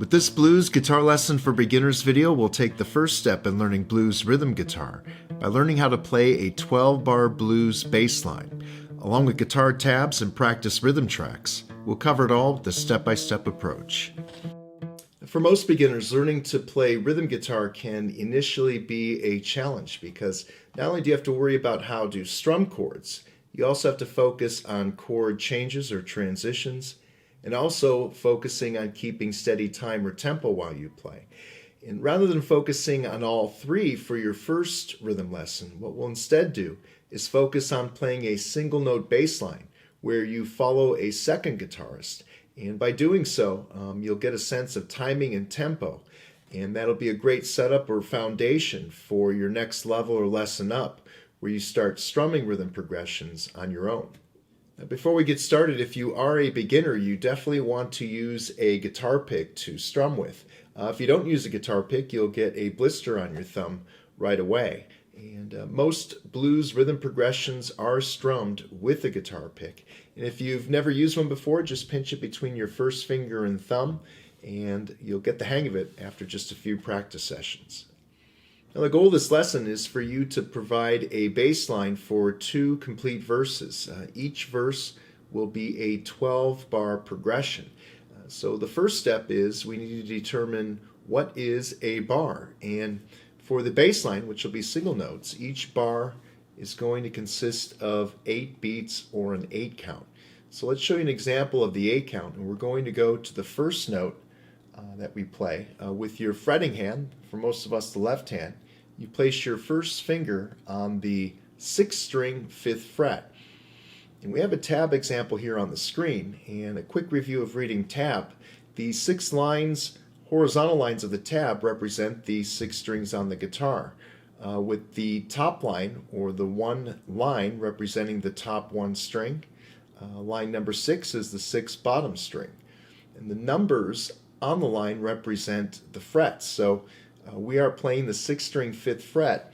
With this blues guitar lesson for beginners video, we'll take the first step in learning blues rhythm guitar by learning how to play a 12-bar blues bass line. Along with guitar tabs and practice rhythm tracks, we'll cover it all with a step-by-step approach. For most beginners, learning to play rhythm guitar can initially be a challenge because not only do you have to worry about how to strum chords, you also have to focus on chord changes or transitions, and also focusing on keeping steady time or tempo while you play. And rather than focusing on all three for your first rhythm lesson, what we'll instead do is focus on playing a single note bass line where you follow a second guitarist. And by doing so, you'll get a sense of timing and tempo, and that'll be a great setup or foundation for your next level or lesson up, where you start strumming rhythm progressions on your own. Now, before we get started, if you are a beginner, you definitely want to use a guitar pick to strum with. If you don't use a guitar pick, you'll get a blister on your thumb right away. And most blues rhythm progressions are strummed with a guitar pick. And if you've never used one before, just pinch it between your first finger and thumb, and you'll get the hang of it after just a few practice sessions. Now, the goal of this lesson is for you to provide a bass line for 2 complete verses. Each verse will be a 12-bar progression. So the first step is we need to determine what is a bar. And for the bass line, which will be single notes, each bar is going to consist of 8 beats or an 8 count. So let's show you an example of the 8 count, and we're going to go to the first note that we play. With your fretting hand, for most of us the left hand, you place your first finger on the 6th string 5th fret. And we have a tab example here on the screen, and a quick review of reading tab. The 6 lines, horizontal lines of the tab represent the 6 strings on the guitar, with the top line, or the 1 line, representing the top 1 string. Line number 6 is the 6th bottom string. And the numbers on the line represent the frets. So we are playing the 6th string 5th fret.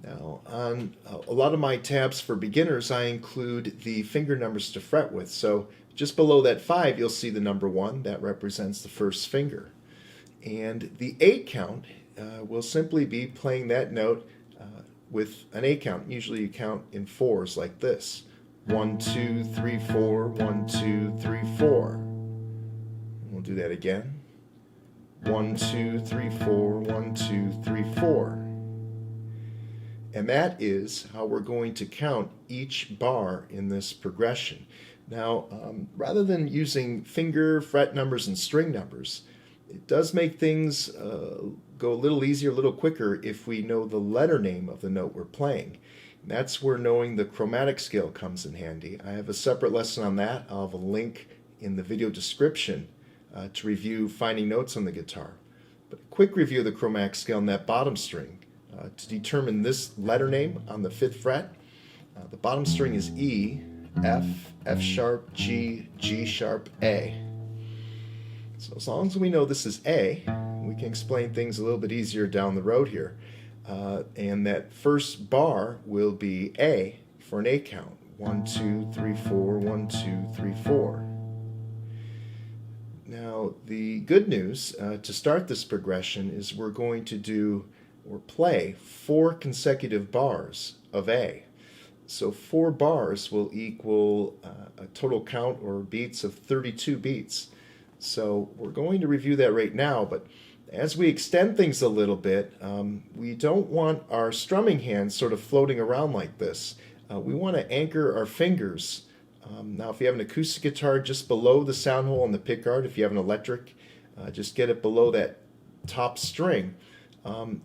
Now, on a lot of my tabs for beginners, I include the finger numbers to fret with. So just below that 5, you'll see the number 1. That represents the first finger. And the 8 count will simply be playing that note with an 8 count. Usually you count in 4s like this. 1, 2, 3, 4, 1, 2, 3, 4. We'll do that again. 1, 2, 3, 4, 1, 2, 3, 4. And that is how we're going to count each bar in this progression. Now, rather than using finger, fret numbers, and string numbers, it does make things go a little easier, a little quicker if we know the letter name of the note we're playing. And that's where knowing the chromatic scale comes in handy. I have a separate lesson on that. I'll have a link in the video description to review finding notes on the guitar. But a quick review of the chromatic scale on that bottom string. To determine this letter name on the 5th fret, the bottom string is E, F, F sharp, G, G sharp, A. So as long as we know this is A, we can explain things a little bit easier down the road here. And that first bar will be A for an 8 count. 1, 2, 3, 4, 1, 2, 3, 4. Now, the good news to start this progression is we're going to do or play 4 consecutive bars of A. So 4 bars will equal a total count or beats of 32 beats. So we're going to review that right now, but as we extend things a little bit, we don't want our strumming hands sort of floating around like this. We want to anchor our fingers. Now, if you have an acoustic guitar, just below the sound hole on the pickguard. If you have an electric, just get it below that top string.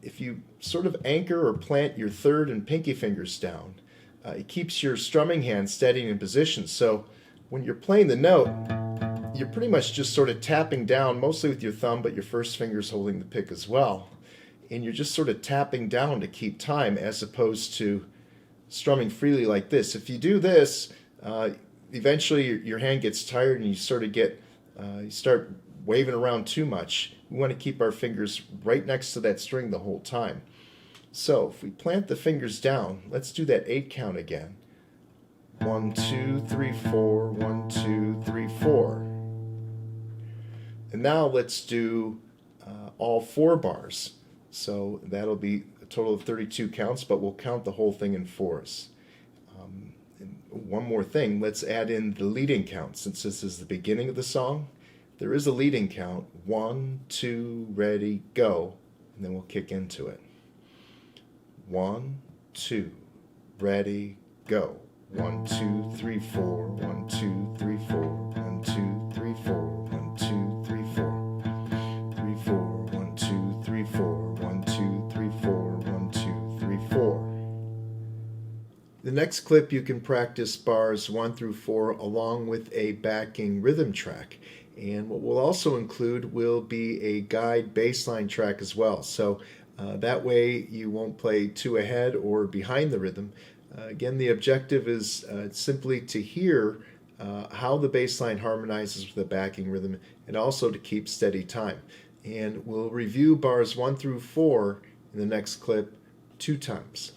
If you sort of anchor or plant your 3rd and pinky fingers down, it keeps your strumming hand steady and in position. So when you're playing the note, you're pretty much just sort of tapping down, mostly with your thumb, but your first finger's holding the pick as well. And you're just sort of tapping down to keep time, as opposed to strumming freely like this. If you do this, eventually your hand gets tired and you sort of you start waving around too much. We want to keep our fingers right next to that string the whole time. So if we plant the fingers down, let's do that 8 count again. 1, 2, 3, 4, 1, 2, 3, 4. And now let's do all 4 bars. So that'll be a total of 32 counts, but we'll count the whole thing in fours. And one more thing, let's add in the leading count. Since this is the beginning of the song, there is a leading count. 1, 2, ready, go. And then we'll kick into it. 1, 2, ready, go. 1, 2, 3, 4. 1, 2, 3, 4. 1, 2, 3, 4. 1, 2, 3, 4. 3, 4. 1, 2, 3, 4. 1, 2, 3, 4. 1, 2, 3, 4. The next clip you can practice bars 1 through 4 along with a backing rhythm track. And what we'll also include will be a guide bass line track as well. So that way you won't play too ahead or behind the rhythm. Again, the objective is simply to hear how the bass line harmonizes with the backing rhythm and also to keep steady time. And we'll review bars 1 through 4 in the next clip 2 times.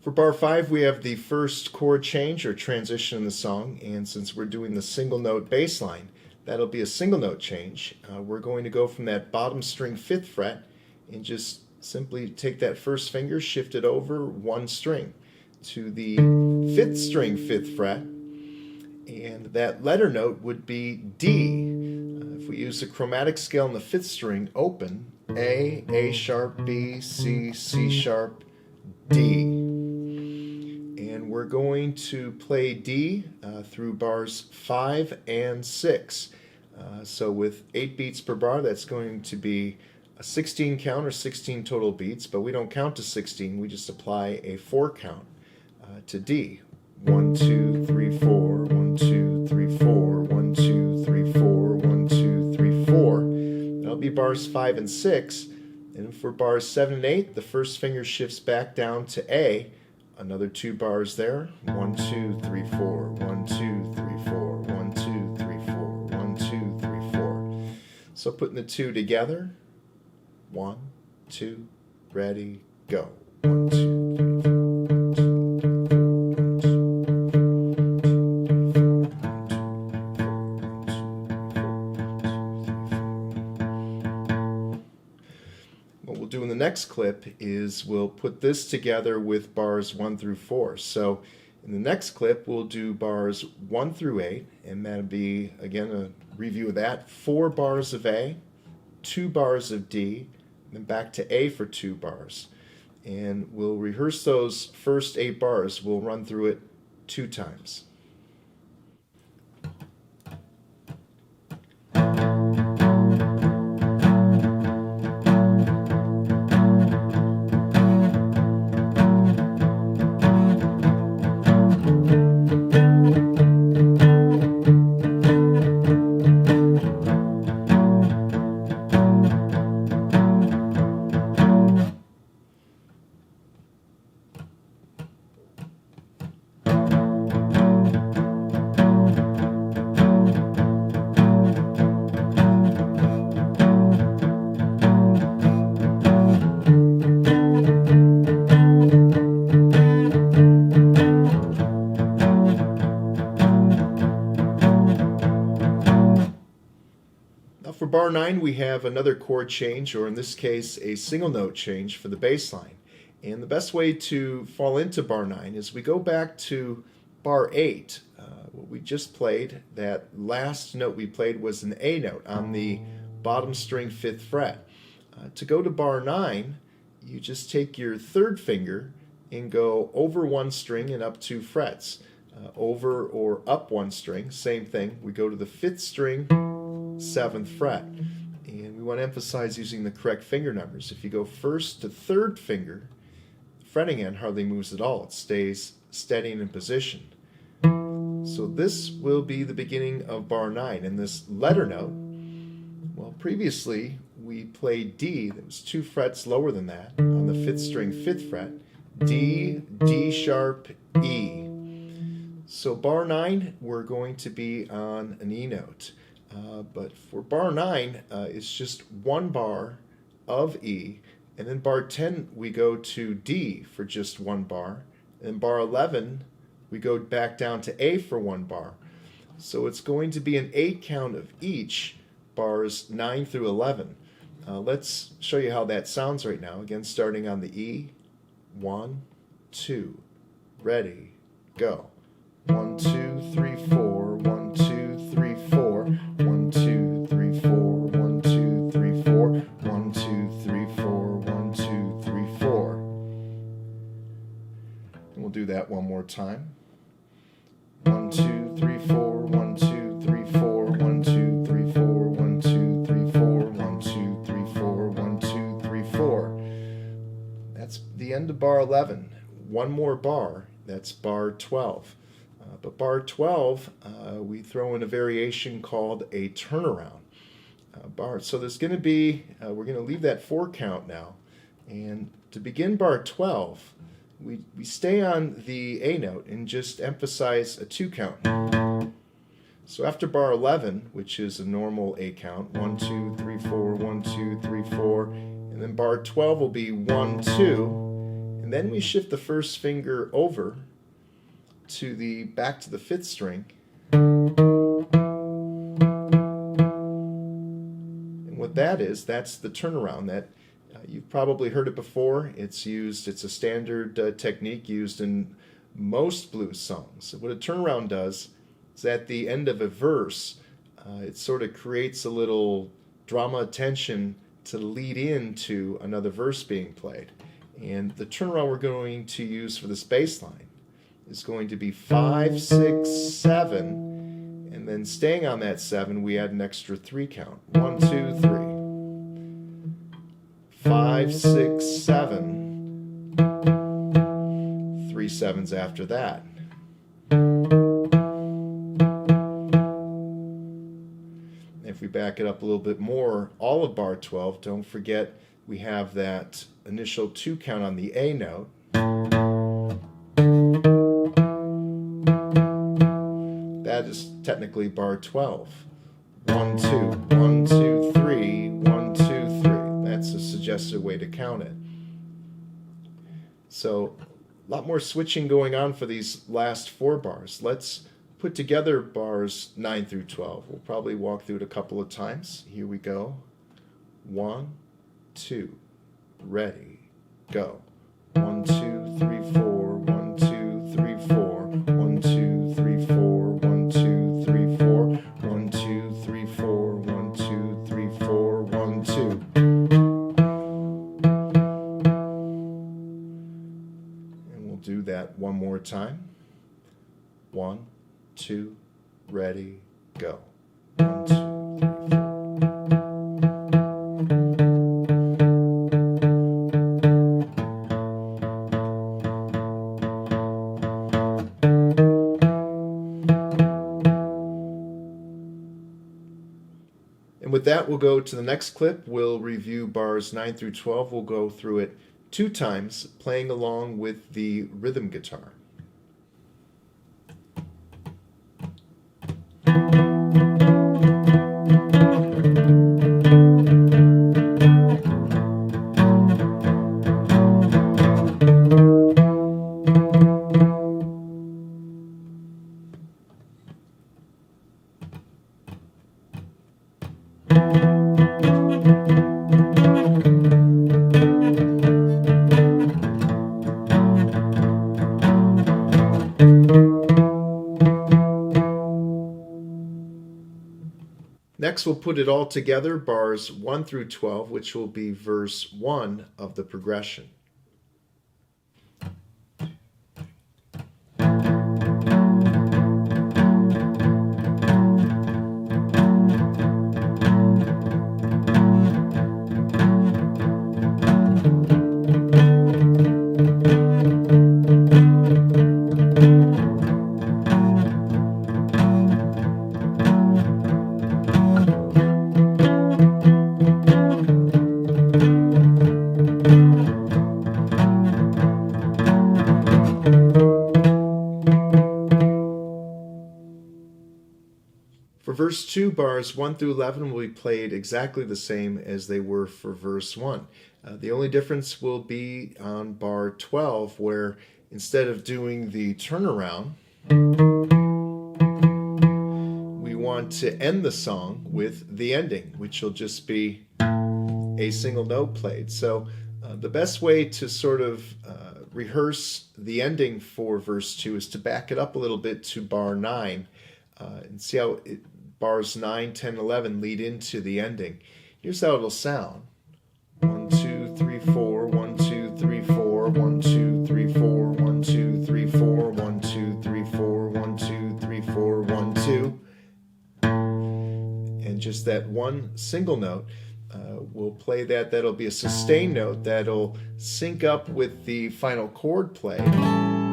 For bar 5, we have the first chord change or transition in the song, and since we're doing the single note bass line, that'll be a single note change. We're going to go from that bottom string 5th fret and just simply take that first finger, shift it over 1 string to the 5th string 5th fret, and that letter note would be D. If we use the chromatic scale on the 5th string, open, A sharp, B, C, C sharp, D. And we're going to play D through bars 5 and 6. So with 8 beats per bar, that's going to be a 16 count or 16 total beats, but we don't count to 16, we just apply a 4 count to D. 1, 2, 3, 4, 1, 2, 3, 4, 1, 2, 3, 4, 1, 2, 3, 4. That'll be bars 5 and 6. And for bars 7 and 8, the first finger shifts back down to A. Another 2 bars there. 1, 2, 3, 4, 1, 2, 3, 4, 1, 2, 3, 4, 1, 2, 3, 4. So putting the 2 together. 1, 2, ready, go. 1, 2, 3, 4, 1, 2, 3, 4, 1, 2, 3, 4, 1, 2, 3, 4. What we'll do in the next clip is we'll put this together with bars 1 through 4. So in the next clip we'll do bars 1 through 8, and that'll be, again, a review of that. 4 bars of A, 2 bars of D, and then back to A for 2 bars. And we'll rehearse those first 8 bars. We'll run through it 2 times. For bar 9, we have another chord change, or in this case, a single note change for the bass line. And the best way to fall into bar 9 is we go back to bar 8. What we just played, that last note we played was an A note on the bottom string 5th fret. To go to bar 9, you just take your 3rd finger and go over 1 string and up 2 frets. Over or up 1 string, same thing. We go to the 5th string, 7th fret, and we want to emphasize using the correct finger numbers. If you go 1st to 3rd finger, the fretting end hardly moves at all. It stays steady and in position. So this will be the beginning of bar 9, and this letter note, well, previously we played D. That was 2 frets lower than that on the 5th string, 5th fret. D, D sharp, E. So bar 9, we're going to be on an E note. But for bar 9, it's just 1 bar of E. And then bar 10, we go to D for just 1 bar. And bar 11, we go back down to A for 1 bar. So it's going to be an 8 count of each, bars 9 through 11. Let's show you how that sounds right now. Again, starting on the E. 1, 2, ready, go. 1, 2, 3, 4, 1, 2, 3, 4, 1, 2, 3, 4, 1, 2, 3, 4, 1, 2, 3, 4, 1, 2, 3, 4. And we'll do that one more time. 1, 2, 3, 4, 1, 2, 3, 4, 1, 2, 3, 4, 1, 2, 3, 4, 1, 2, 3, 4, 1, 2, 3, 4. That's the end of bar 11. One more bar, that's bar 12. But bar 12, we throw in a variation called a turnaround bar. So there's going to be, we're going to leave that 4 count now. And to begin bar 12, we stay on the A note and just emphasize a 2 count. So after bar 11, which is a normal A count, 1, 2, 3, 4, 1, 2, 3, 4, and then bar 12 will be 1, 2, and then we shift the first finger over to the back to the 5th string, and what that is, that's the turnaround. That you've probably heard it before. It's a standard technique used in most blues songs. What a turnaround does is at the end of a verse, it sort of creates a little drama tension to lead into another verse being played. And the turnaround we're going to use for this bass line is going to be 5, 6, 7, and then staying on that 7, we add an extra 3 count. 1, 2, 3. 5, 6, 7. 3 7s after that. If we back it up a little bit more, all of bar 12, don't forget we have that initial 2 count on the A note. That is technically bar 12. 1, 2, 1, 2, 3, 1, 2, 3. That's a suggested way to count it. So a lot more switching going on for these last 4 bars. Let's put together bars 9 through 12. We'll probably walk through it a couple of times. Here we go. 1, 2, ready, go. 1, 2, 3, 4, 1, 2, 3, 4, 1, 2, 3, 4, 1, 2, 3, 4, 1, 2, 3, 4, 1, 2, 3, 4, 1, 2. And we'll do that one more time. 1, 2, ready, go. 1, 2, 3, 4. And with that, we'll go to the next clip. We'll review bars 9 through 12. We'll go through it 2 times, playing along with the rhythm guitar. Next, we'll put it all together, bars 1 through 12, which will be verse 1 of the progression. verse 2, bars 1 through 11 will be played exactly the same as they were for verse 1. The only difference will be on bar 12, where instead of doing the turnaround, we want to end the song with the ending, which will just be a single note played. So the best way to sort of rehearse the ending for verse 2 is to back it up a little bit to bar 9 and see how bars 9, 10, 11 lead into the ending. Here's how it'll sound. 1, 2, 3, 4, 1, 2, 3, 4, 1, 2, 3, 4, 1, 2, 3, 4, 1, 2, 3, 4, 1, 2, 3, 4, 1, 2. And just that one single note. We'll play that. That'll be a sustained note that'll sync up with the final chord play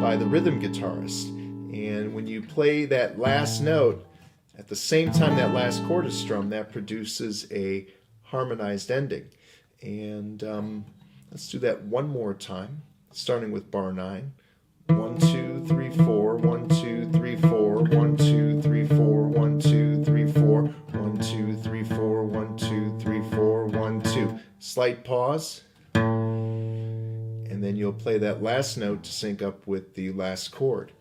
by the rhythm guitarist. And when you play that last note at the same time that last chord is strummed, that produces a harmonized ending. And let's do that one more time, starting with bar 9. 1, 2, 3, 4, 1, 2, 3, 4, 1, 2, 3, 4, 1, 2, 3, 4, 1, 2, 3, 4, 1, 2, 3, 4, 1, 2. Slight pause, and then you'll play that last note to sync up with the last chord.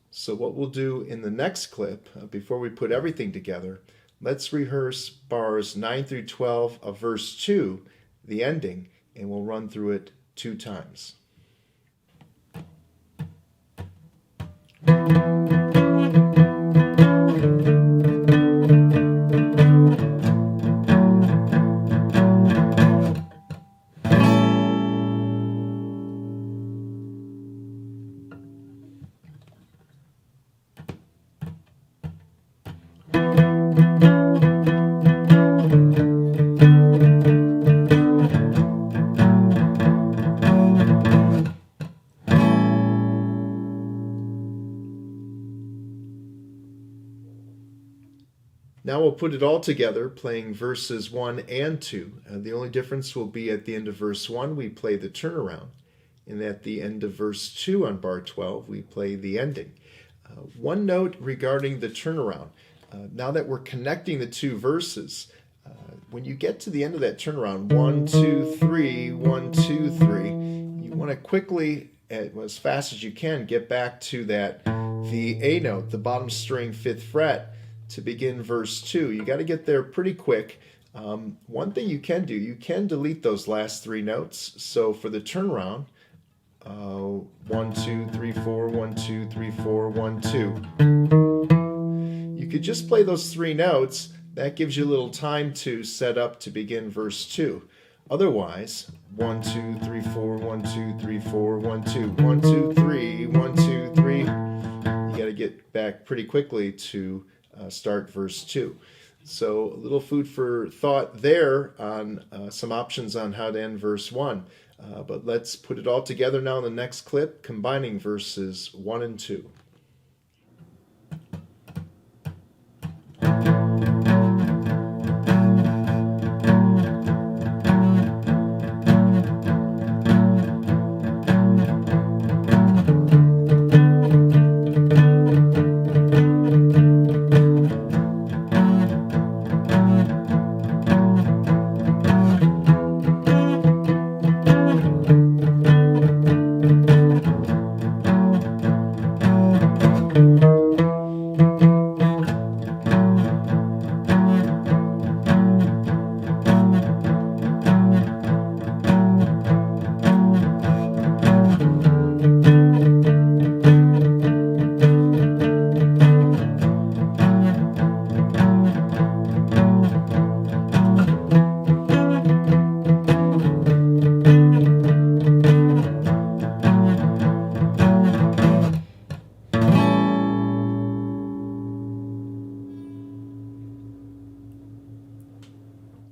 So what we'll do in the next clip, before we put everything together, let's rehearse bars 9 through 12 of verse 2, the ending, and we'll run through it 2 times. Now we'll put it all together, playing verses 1 and 2. The only difference will be at the end of verse 1, we play the turnaround. And at the end of verse 2 on bar 12, we play the ending. One note regarding the turnaround. Now that we're connecting the 2 verses, when you get to the end of that turnaround, 1, 2, 3, 1, 2, 3, you want to quickly, as fast as you can, get back to the A note, the bottom string 5th fret, to begin verse 2. You got to get there pretty quick. One thing you can do, you can delete those last 3 notes. So for the turnaround, 1, 2, 3, 4, 1, 2, 3, 4, 1, 2. You could just play those 3 notes. That gives you a little time to set up to begin verse 2. Otherwise, 1, 2, 3, 4, 1, 2, 3, 4, 1, 2, 1, 2, 3, 1, 2, 3. You got to get back pretty quickly to start verse 2. So a little food for thought there on some options on how to end verse 1. But let's put it all together now in the next clip, combining verses 1 and 2.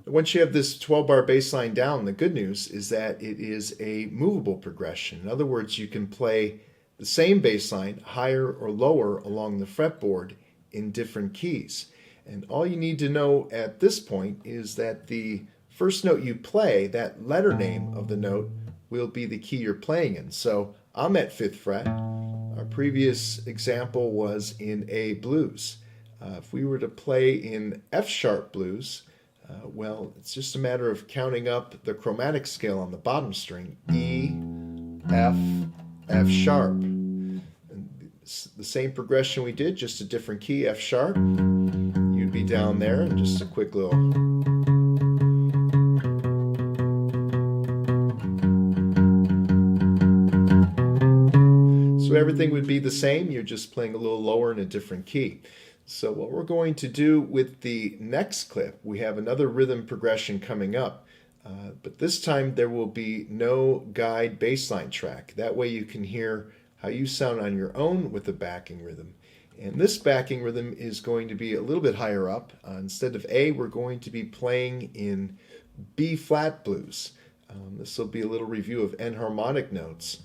Once you have this 12-bar bass line down, the good news is that it is a movable progression. In other words, you can play the same bass line higher or lower along the fretboard in different keys. And all you need to know at this point is that the first note you play, that letter name of the note, will be the key you're playing in. So I'm at 5th fret. Our previous example was in A blues. If we were to play in F sharp blues, well, it's just a matter of counting up the chromatic scale on the bottom string. E, F, F sharp. And the same progression we did, just a different key, F sharp. You'd be down there, and just a quick little. So everything would be the same, you're just playing a little lower in a different key. So what we're going to do with the next clip, we have another rhythm progression coming up, but this time there will be no guide bass line track. That way you can hear how you sound on your own with the backing rhythm. And this backing rhythm is going to be a little bit higher up. Instead of A, we're going to be playing in B flat blues. This will be a little review of enharmonic notes.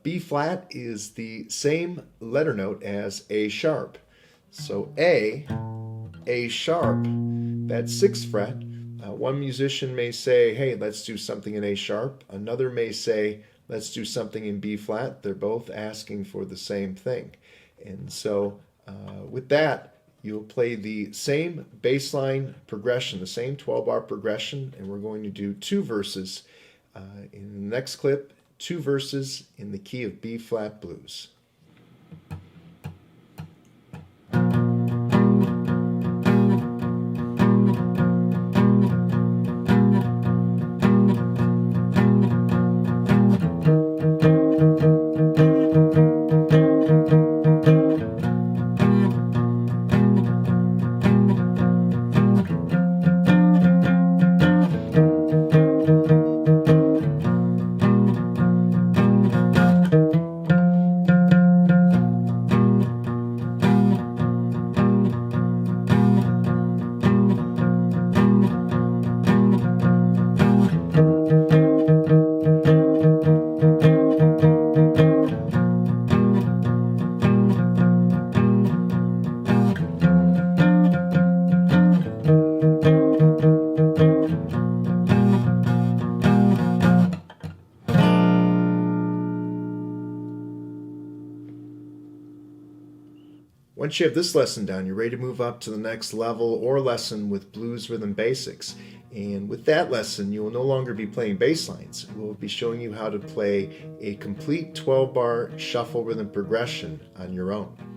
B flat is the same letter note as A sharp. So A sharp, that 6th fret. One musician may say, hey, let's do something in A sharp. Another may say, let's do something in B flat. They're both asking for the same thing. And so with that, you'll play the same bass line progression, the same 12-bar progression, and we're going to do 2 verses in the next clip, 2 verses in the key of B flat blues. Once you have this lesson down, you're ready to move up to the next level or lesson with blues rhythm basics. And with that lesson, you will no longer be playing bass lines. We'll be showing you how to play a complete 12-bar shuffle rhythm progression on your own.